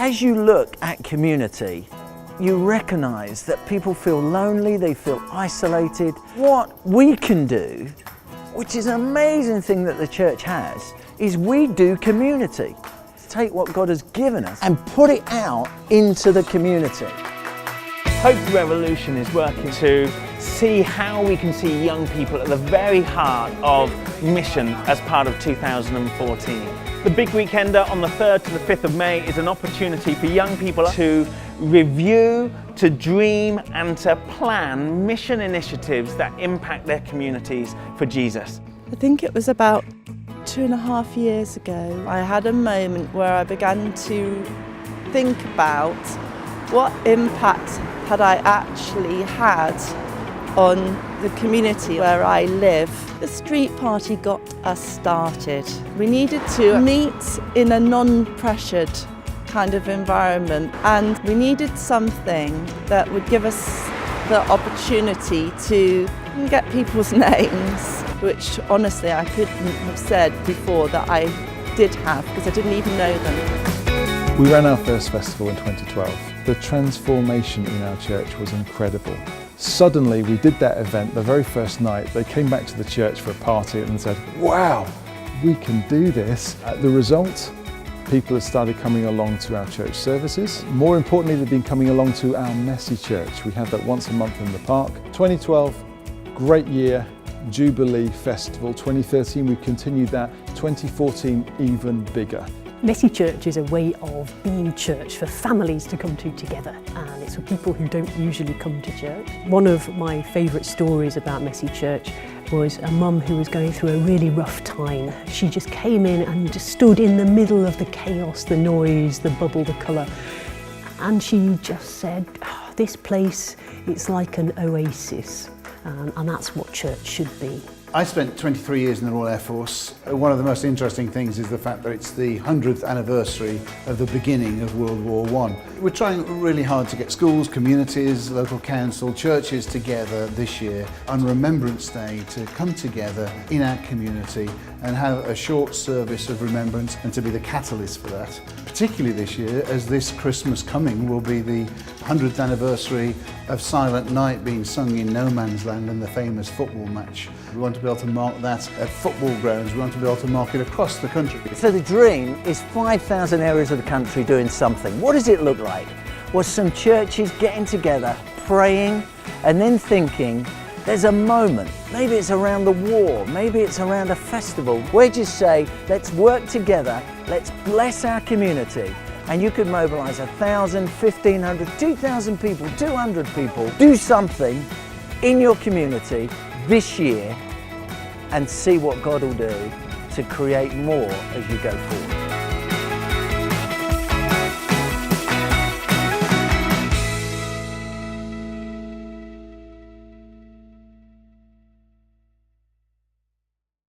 As you look at community, you recognise that people feel lonely, they feel isolated. What we can do, which is an amazing thing that the church has, is we do community. Take what God has given us and put it out into the community. Hope Revolution is working to see how we can see young people at the very heart of mission as part of 2014. The Big Weekender on the 3rd to the 5th of May is an opportunity for young people to review, to dream and to plan mission initiatives that impact their communities for Jesus. I think it was about 2.5 years ago, I had a moment where I began to think about what impact had I actually had on the community where I live. The street party got us started. We needed to meet in a non-pressured kind of environment, and we needed something that would give us the opportunity to get people's names, which honestly I couldn't have said before that I did have, because I didn't even know them. We ran our first festival in 2012. The transformation in our church was incredible. Suddenly we did that event the very first night. They came back to the church for a party and said, wow, we can do this. The result, people have started coming along to our church services. More importantly, they've been coming along to our Messy Church. We have that once a month in the park. 2012, great year, Jubilee Festival. 2013, we continued that. 2014, even bigger. Messy Church is a way of being church for families to come to together, and it's for people who don't usually come to church. One of my favourite stories about Messy Church was a mum who was going through a really rough time. She just came in and just stood in the middle of the chaos, the noise, the bubble, the colour, and she just said, oh, this place, it's like an oasis, and that's what church should be. I spent 23 years in the Royal Air Force. One of the most interesting things is the fact that it's the 100th anniversary of the beginning of World War I. We're trying really hard to get schools, communities, local council, churches together this year on Remembrance Day to come together in our community and have a short service of remembrance and to be the catalyst for that. Particularly this year, as this Christmas coming will be the 100th anniversary of Silent Night being sung in no man's land and the famous football match. We want to be able to mark that at football grounds. We want to be able to mark it across the country. So the dream is 5,000 areas of the country doing something. What does it look like? Well, some churches getting together, praying, and then thinking, there's a moment, maybe it's around the war, maybe it's around a festival, where you say, let's work together, let's bless our community. And you could mobilise 1,000, 1,500, 2,000 people, 200 people, do something in your community this year and see what God will do to create more as you go forward.